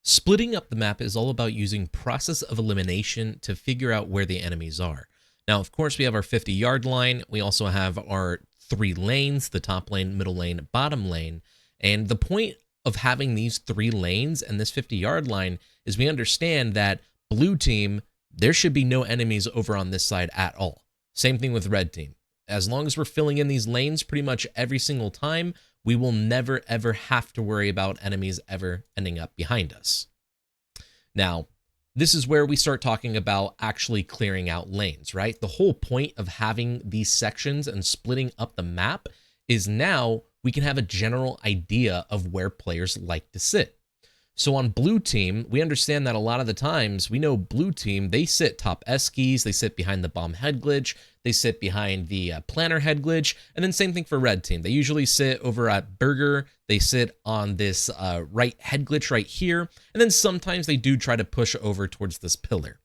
Splitting up the map is all about using process of elimination to figure out where the enemies are. Now, of course, we have our 50-yard line. We also have our 3 lanes, the top lane, middle lane, bottom lane. And the point of having these 3 lanes and this 50-yard line is we understand that blue team, there should be no enemies over on this side at all. Same thing with red team. As long as we're filling in these lanes pretty much every single time, we will never, ever have to worry about enemies ever ending up behind us. Now, this is where we start talking about actually clearing out lanes, right? The whole point of having these sections and splitting up the map is now we can have a general idea of where players like to sit. So on blue team, we understand that a lot of the times, we know blue team, they sit top S keys, they sit behind the bomb head glitch, they sit behind the planner head glitch, and then same thing for red team. They usually sit over at burger, they sit on this right head glitch right here, and then sometimes they do try to push over towards this pillar.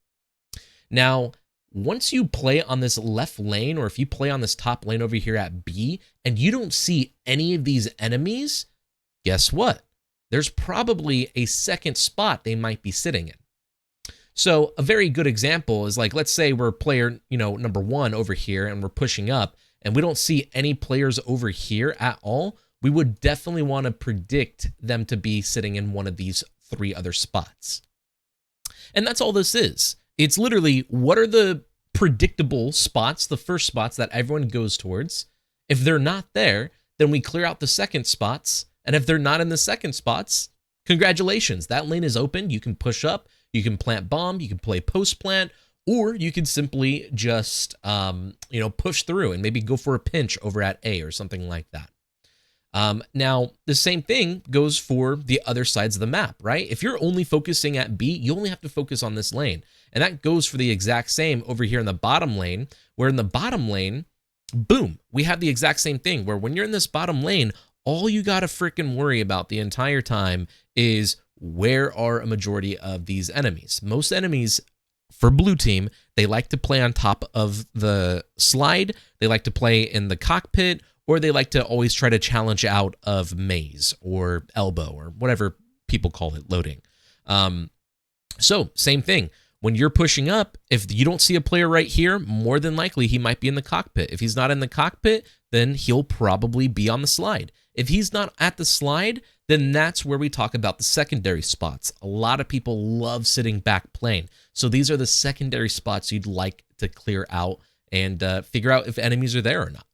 Now, once you play on this left lane, or if you play on this top lane over here at B, and you don't see any of these enemies, guess what? There's probably a second spot they might be sitting in. So a very good example is like, let's say we're player, number 1 over here and we're pushing up and we don't see any players over here at all. We would definitely want to predict them to be sitting in one of these 3 other spots. And that's all this is. It's literally, what are the predictable spots, the first spots that everyone goes towards? If they're not there, then we clear out the second spots. And if they're not in the second spots, congratulations, that lane is open. You can push up, you can plant bomb, you can play post plant, or you can simply just, push through and maybe go for a pinch over at A or something like that. Now, the same thing goes for the other sides of the map, right? If you're only focusing at B, you only have to focus on this lane. And that goes for the exact same over here in the bottom lane, where in the bottom lane, boom, we have the exact same thing where when you're in this bottom lane, all you got to freaking worry about the entire time is where are a majority of these enemies. Most enemies for blue team, they like to play on top of the slide, they like to play in the cockpit, or they like to always try to challenge out of maze or elbow or whatever people call it, loading. So same thing. When you're pushing up, if you don't see a player right here, more than likely he might be in the cockpit. If he's not in the cockpit, then he'll probably be on the slide. If he's not at the slide, then that's where we talk about the secondary spots. A lot of people love sitting back plane. So these are the secondary spots you'd like to clear out and figure out if enemies are there or not.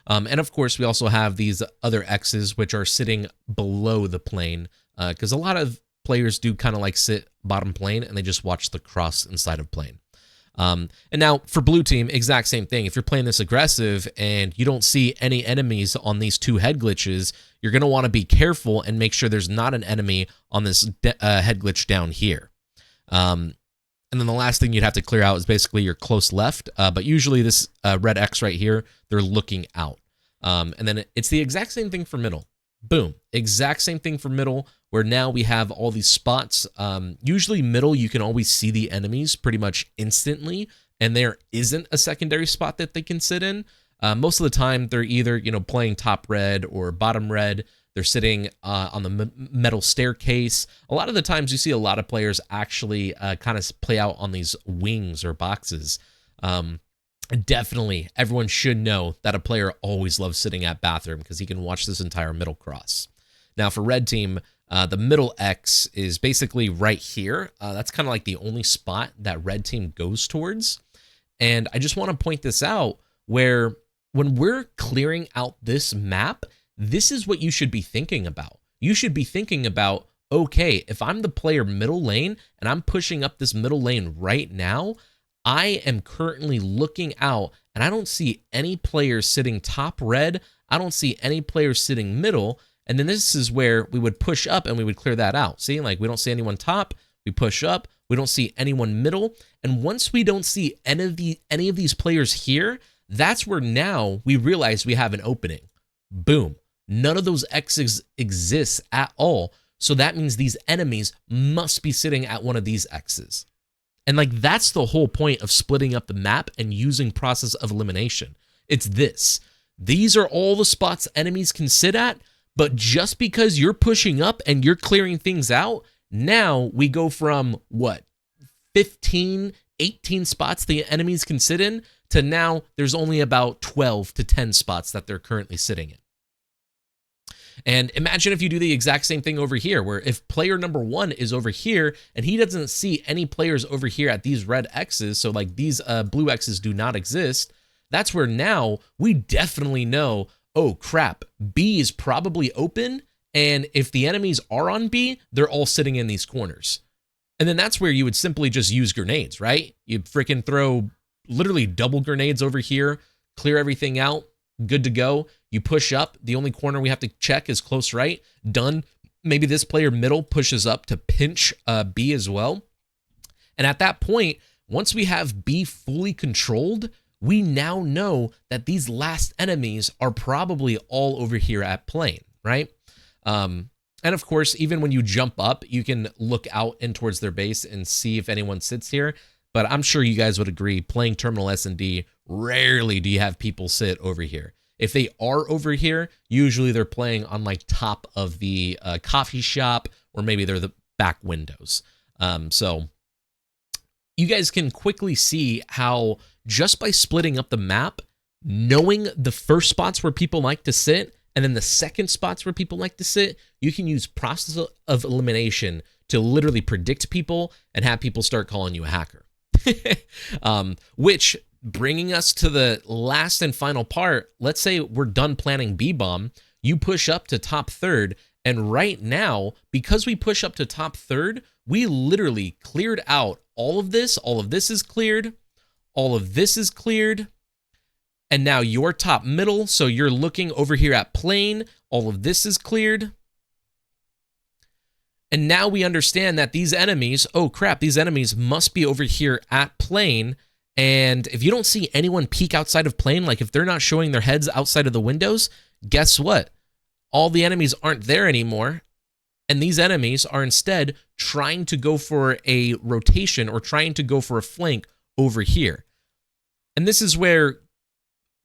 And of course, we also have these other X's, which are sitting below the plane, because a lot of players do kind of like sit bottom plane and they just watch the cross inside of plane. And now for blue team, exact same thing. If you're playing this aggressive and you don't see any enemies on these 2 head glitches, you're going to want to be careful and make sure there's not an enemy on this head glitch down here. And then the last thing you'd have to clear out is basically your close left. But usually this red X right here, they're looking out. And then it's the exact same thing for middle. Boom. Exact same thing for middle, where now we have all these spots. Usually middle, you can always see the enemies pretty much instantly, and there isn't a secondary spot that they can sit in. Most of the time, they're either playing top red or bottom red. They're sitting on the metal staircase. A lot of the times, you see a lot of players actually kind of play out on these wings or boxes. Definitely, everyone should know that a player always loves sitting at bathroom because he can watch this entire middle cross. Now, for red team, the middle X is basically right here. That's kind of like the only spot that red team goes towards. And I just want to point this out where when we're clearing out this map, this is what you should be thinking about. You should be thinking about, okay, if I'm the player middle lane and I'm pushing up this middle lane right now, I am currently looking out and I don't see any players sitting top red. I don't see any players sitting middle. And then this is where we would push up and we would clear that out. See, like we don't see anyone top, we push up, we don't see anyone middle. And once we don't see any of these players here, that's where now we realize we have an opening. Boom. None of those X's exist at all. So that means these enemies must be sitting at one of these X's. And like that's the whole point of splitting up the map and using process of elimination. It's this. These are all the spots enemies can sit at, but just because you're pushing up and you're clearing things out, Now we go from what, 15, 18 spots the enemies can sit in to now there's only about 12 to 10 spots that they're currently sitting in. And imagine if you do the exact same thing over here, where if player number 1 is over here and he doesn't see any players over here at these red X's, so like these blue X's do not exist, that's where now we definitely know, oh crap, B is probably open, and if the enemies are on B, they're all sitting in these corners. And then that's where you would simply just use grenades, right? You freaking throw literally double grenades over here, clear everything out, good to go. You push up. The only corner we have to check is close right. Done. Maybe this player middle pushes up to pinch B as well. And at that point, once we have B fully controlled, we now know that these last enemies are probably all over here at plane, right? And of course, even when you jump up, you can look out in towards their base and see if anyone sits here. But I'm sure you guys would agree, playing Terminal S&D, rarely do you have people sit over here. If they are over here, usually they're playing on like top of the coffee shop, or maybe they're the back windows. So you guys can quickly see how just by splitting up the map, knowing the first spots where people like to sit, and then the second spots where people like to sit, you can use process of elimination to literally predict people and have people start calling you a hacker. Which, bringing us to the last and final part, let's say we're done planning B-bomb, you push up to top third, and right now, because we push up to top third, we literally cleared out all of this is cleared, all of this is cleared, and now your top middle, so you're looking over here at plane, all of this is cleared. And now we understand that these enemies, oh crap, these enemies must be over here at plane. And if you don't see anyone peek outside of plane, like if they're not showing their heads outside of the windows, guess what? All the enemies aren't there anymore. And these enemies are instead trying to go for a rotation or trying to go for a flank over here. And this is where,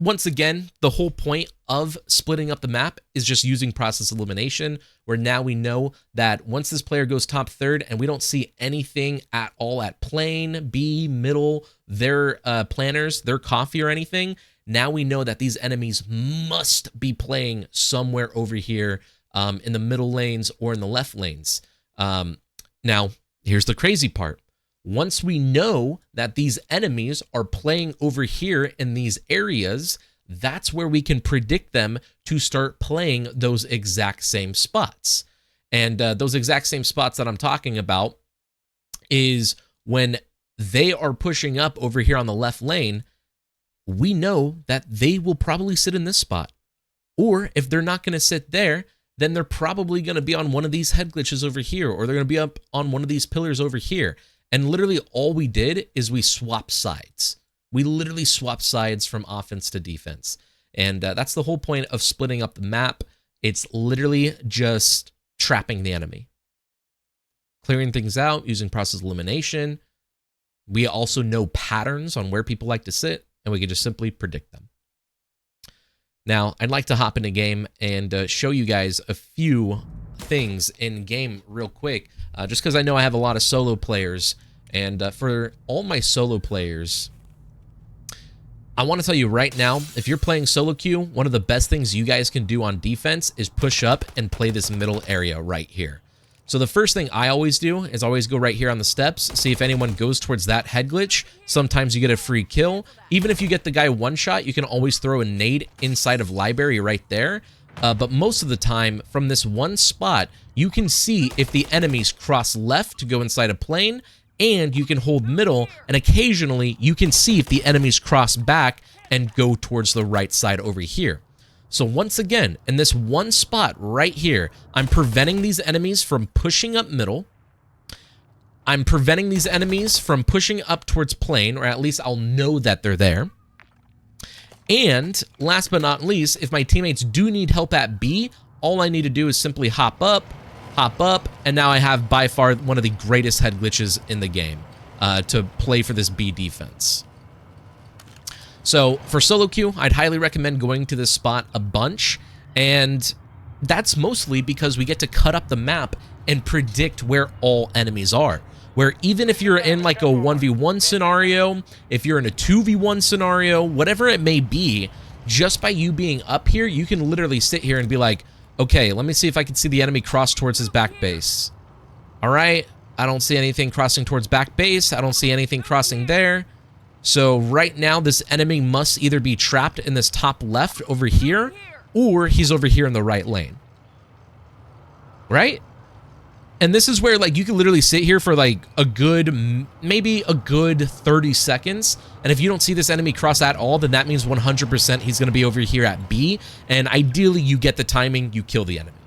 once again, the whole point of splitting up the map is just using process elimination, where now we know that once this player goes top third and we don't see anything at all at plane, B, middle, their planners, their coffee or anything, now we know that these enemies must be playing somewhere over here in the middle lanes or in the left lanes. Now, here's the crazy part. Once we know that these enemies are playing over here in these areas, that's where we can predict them to start playing those exact same spots. And those exact same spots that I'm talking about is when they are pushing up over here on the left lane, we know that they will probably sit in this spot. Or if they're not going to sit there, then they're probably going to be on one of these head glitches over here, or they're going to be up on one of these pillars over here. And literally all we did is we swapped sides. We literally swapped sides from offense to defense. And that's the whole point of splitting up the map. It's literally just trapping the enemy. Clearing things out using process elimination. We also know patterns on where people like to sit, and we can just simply predict them. Now, I'd like to hop in a game and show you guys a few things in game real quick. Just because I know I have a lot of solo players, and for all my solo players, I want to tell you right now, if you're playing solo queue, one of the best things you guys can do on defense is push up and play this middle area right here. So the first thing I always do is always go right here on the steps, see if anyone goes towards that head glitch. Sometimes you get a free kill. Even if you get the guy one shot, you can always throw a nade inside of library right there. But most of the time, from this one spot, you can see if the enemies cross left to go inside a plane, and you can hold middle, and occasionally you can see if the enemies cross back and go towards the right side over here. So once again, in this one spot right here, I'm preventing these enemies from pushing up middle. I'm preventing these enemies from pushing up towards plane, or at least I'll know that they're there. And last but not least, if my teammates do need help at B, all I need to do is simply hop up, and now I have by far one of the greatest head glitches in the game to play for this B defense. So for solo queue, I'd highly recommend going to this spot a bunch, and that's mostly because we get to cut up the map and predict where all enemies are. Where even if you're in like a 1v1 scenario, if you're in a 2v1 scenario, whatever it may be, just by you being up here, you can literally sit here and be like, okay, let me see if I can see the enemy cross towards his back base. All right, I don't see anything crossing towards back base. I don't see anything crossing there. So right now, this enemy must either be trapped in this top left over here, or he's over here in the right lane. Right? And this is where, like, you can literally sit here for, like, a good, maybe a good 30 seconds. And if you don't see this enemy cross at all, then that means 100% he's going to be over here at B. And ideally, you get the timing, you kill the enemy.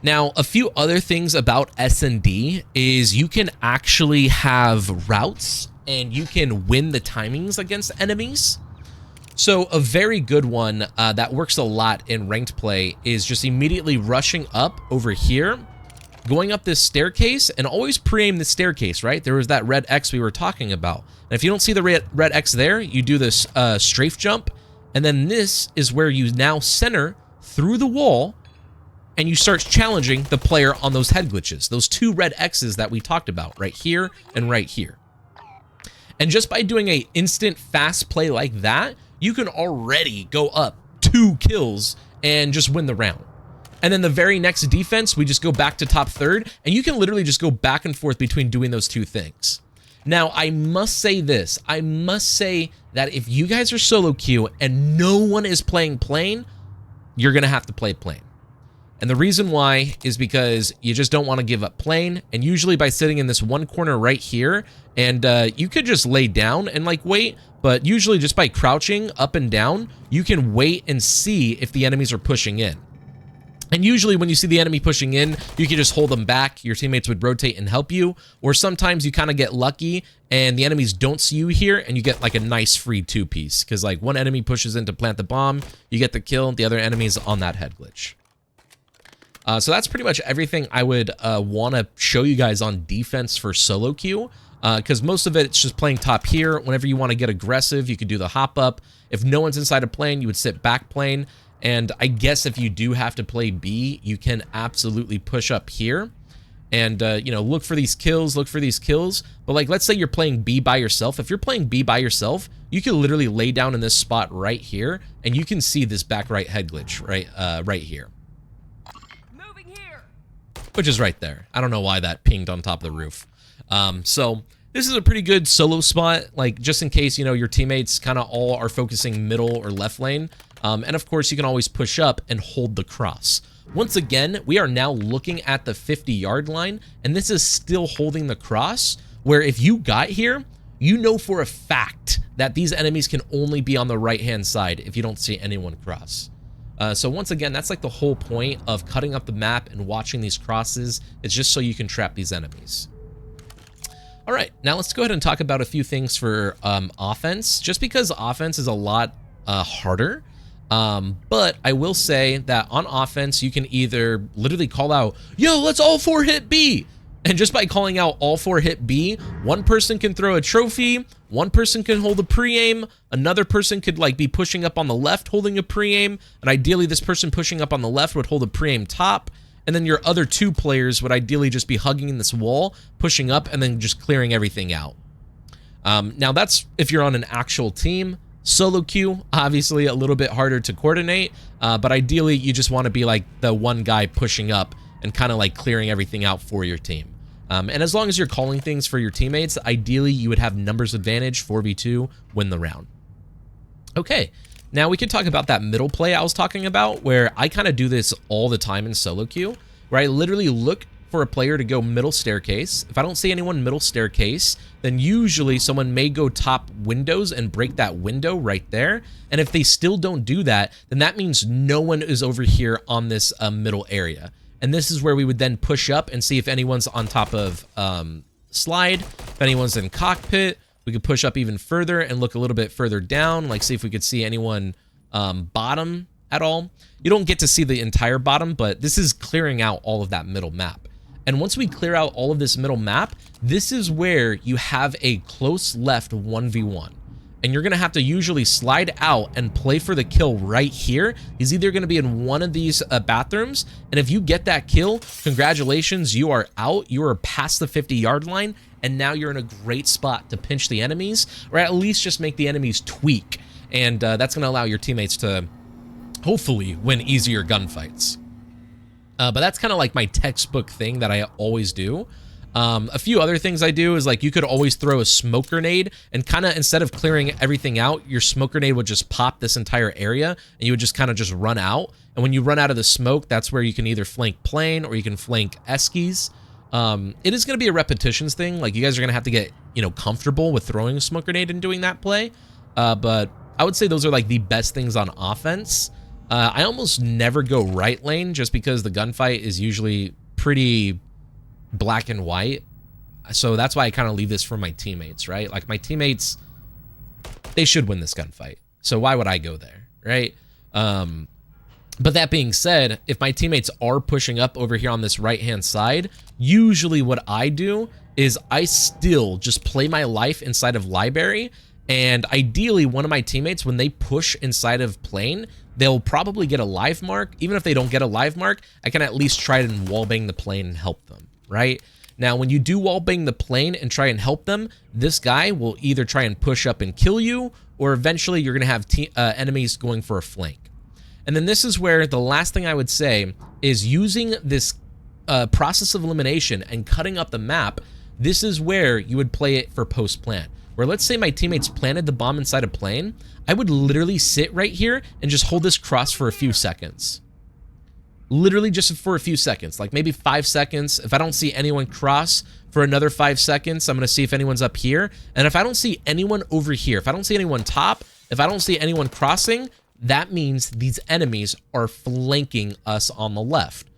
Now, a few other things about S&D is you can actually have routes and you can win the timings against enemies. So a very good one that works a lot in ranked play is just immediately rushing up over here, going up this staircase, and always pre-aim the staircase, right? There was that red X we were talking about. And if you don't see the red X there, you do this strafe jump, and then this is where you now center through the wall, and you start challenging the player on those head glitches, those two red X's that we talked about, right here and right here. And just by doing a instant fast play like that, you can already go up 2 kills and just win the round. And then the very next defense, we just go back to top third, and you can literally just go back and forth between doing those two things. Now, I must say this. I must say that if you guys are solo queue and no one is playing plane, you're going to have to play plane. And the reason why is because you just don't want to give up plane. And usually by sitting in this one corner right here, and you could just lay down and like wait, but usually just by crouching up and down, you can wait and see if the enemies are pushing in. And usually when you see the enemy pushing in, you can just hold them back. Your teammates would rotate and help you. Or sometimes you kind of get lucky and the enemies don't see you here and you get like a nice free 2-piece. Because like one enemy pushes in to plant the bomb, you get the kill, the other enemy's on that head glitch. So that's pretty much everything I would want to show you guys on defense for solo queue. Because most of it's just playing top here. Whenever you want to get aggressive, you could do the hop up. If no one's inside a plane, you would sit back plane. And I guess if you do have to play B, you can absolutely push up here. And, you know, look for these kills, But, like, let's say you're playing B by yourself. If you're playing B by yourself, you can literally lay down in this spot right here. And you can see this back right head glitch right here. Which is right there. I don't know why that pinged on top of the roof. So this is a pretty good solo spot, like just in case, you know, your teammates kind of all are focusing middle or left lane. And of course, you can always push up and hold the cross. Once again, we are now looking at the 50-yard line, and this is still holding the cross, where if you got here, you know for a fact that these enemies can only be on the right-hand side if you don't see anyone cross. So once again, that's like the whole point of cutting up the map and watching these crosses. It's just so you can trap these enemies. All right, now let's go ahead and talk about a few things for offense, just because offense is a lot harder. But I will say that on offense, you can either literally call out, yo, let's all 4 hit B. And just by calling out all 4 hit B, one person can throw a trophy, one person can hold a pre-aim, another person could like be pushing up on the left holding a pre-aim, and ideally this person pushing up on the left would hold a pre-aim top, and then your other 2 players would ideally just be hugging this wall, pushing up, and then just clearing everything out. Now that's if you're on an actual team. Solo queue, obviously a little bit harder to coordinate, but ideally you just want to be like the one guy pushing up and kind of like clearing everything out for your team. And as long as you're calling things for your teammates, ideally you would have numbers advantage, 4v2, win the round. Okay, now we could talk about that middle play I was talking about, where I kind of do this all the time in solo queue, where I literally look for a player to go middle staircase. If I don't see anyone middle staircase, then usually someone may go top windows and break that window right there. And if they still don't do that, then that means no one is over here on this middle area. And this is where we would then push up and see if anyone's on top of slide, if anyone's in cockpit. We could push up even further and look a little bit further down, like see if we could see anyone bottom at all. You don't get to see the entire bottom, but this is clearing out all of that middle map. And once we clear out all of this middle map, this is where you have a close left 1v1. and you're going to have to usually slide out and play for the kill right here. He's either going to be in one of these bathrooms, and if you get that kill, congratulations, you are out. You are past the 50-yard line, and now you're in a great spot to pinch the enemies, or at least just make the enemies tweak, and that's going to allow your teammates to hopefully win easier gunfights. But that's kind of like my textbook thing that I always do. A few other things I do is, like, you could always throw a smoke grenade, and kind of instead of clearing everything out, your smoke grenade would just pop this entire area, and you would just kind of just run out. And when you run out of the smoke, that's where you can either flank plane or you can flank eskies. It is going to be a repetitions thing. Like, you guys are going to have to get, you know, comfortable with throwing a smoke grenade and doing that play. But I would say those are like the best things on offense. I almost never go right lane just because the gunfight is usually pretty black and white. So that's why I kind of leave this for my teammates, right? Like, my teammates, they should win this gunfight. So why would I go there, right? But that being said, if my teammates are pushing up over here on this right-hand side, usually what I do is I still just play my life inside of library. And ideally, one of my teammates, when they push inside of plane, they'll probably get a live mark. Even if they don't get a live mark, I can at least try and wallbang the plane and help them, right? Now, when you do wallbang the plane and try and help them, this guy will either try and push up and kill you, or eventually you're going to have enemies going for a flank. And then this is where the last thing I would say is using this process of elimination and cutting up the map. This is where you would play it for post-plant. Where, let's say my teammates planted the bomb inside a plane, I would literally sit right here and just hold this cross for a few seconds. Literally just for a few seconds, like maybe 5 seconds. If I don't see anyone cross for another 5 seconds, I'm going to see if anyone's up here. And if I don't see anyone over here, if I don't see anyone top, if I don't see anyone crossing, that means these enemies are flanking us on the left,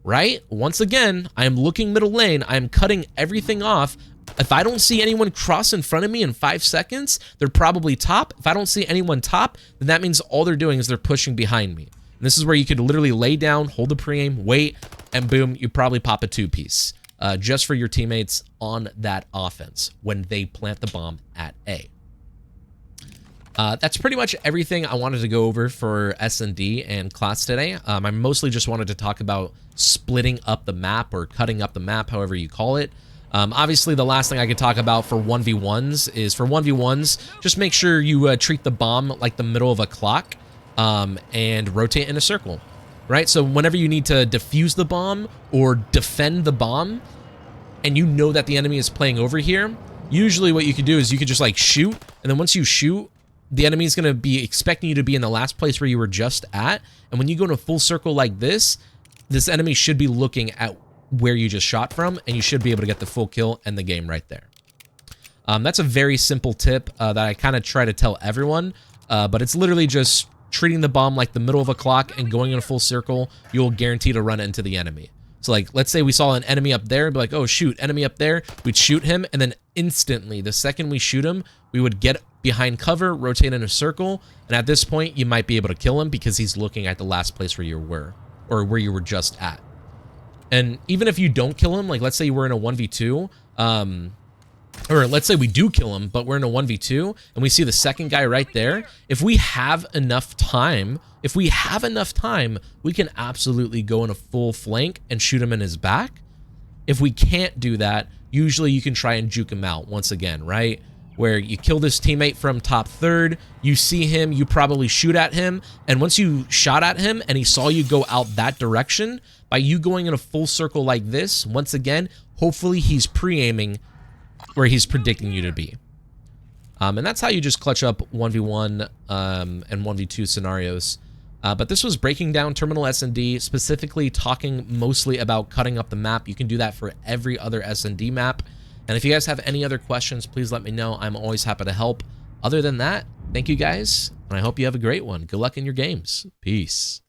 right? Once again, I am looking middle lane. I am cutting everything off. If I don't see anyone cross in front of me in 5 seconds, they're probably top. If I don't see anyone top, then that means all they're doing is they're pushing behind me. And this is where you could literally lay down, hold the pre-aim, wait, and boom, you probably pop a 2-piece just for your teammates on that offense when they plant the bomb at A. That's pretty much everything I wanted to go over for S&D and class today. I mostly just wanted to talk about splitting up the map or cutting up the map, however you call it. Obviously, the last thing I could talk about for 1v1s is for 1v1s, just make sure you treat the bomb like the middle of a clock and rotate in a circle, right? So whenever you need to defuse the bomb or defend the bomb and you know that the enemy is playing over here, usually what you could do is you could just like shoot, and then once you shoot, the enemy is going to be expecting you to be in the last place where you were just at. And when you go in a full circle like this enemy should be looking at where you just shot from, and you should be able to get the full kill and the game right there. That's a very simple tip that I kind of try to tell everyone, but it's literally just treating the bomb like the middle of a clock and going in a full circle. You'll guarantee to run into the enemy. So like, let's say we saw an enemy up there, be like, oh shoot, enemy up there. We'd shoot him, and then instantly, the second we shoot him, we would get behind cover, rotate in a circle, and at this point, you might be able to kill him because he's looking at the last place where you were, or where you were just at. And even if you don't kill him, like let's say we're in a 1v2, or let's say we do kill him, but we're in a 1v2, and we see the second guy right there, if we have enough time, we can absolutely go in a full flank and shoot him in his back. If we can't do that, usually you can try and juke him out once again, right? Where you kill this teammate from top third, you see him, you probably shoot at him, and once you shot at him and he saw you go out that direction, by you going in a full circle like this, once again, hopefully he's pre-aiming where he's predicting you to be. And that's how you just clutch up 1v1 and 1v2 scenarios. But this was breaking down Terminal S&D, specifically talking mostly about cutting up the map. You can do that for every other S&D map. And if you guys have any other questions, please let me know. I'm always happy to help. Other than that, thank you guys, and I hope you have a great one. Good luck in your games. Peace.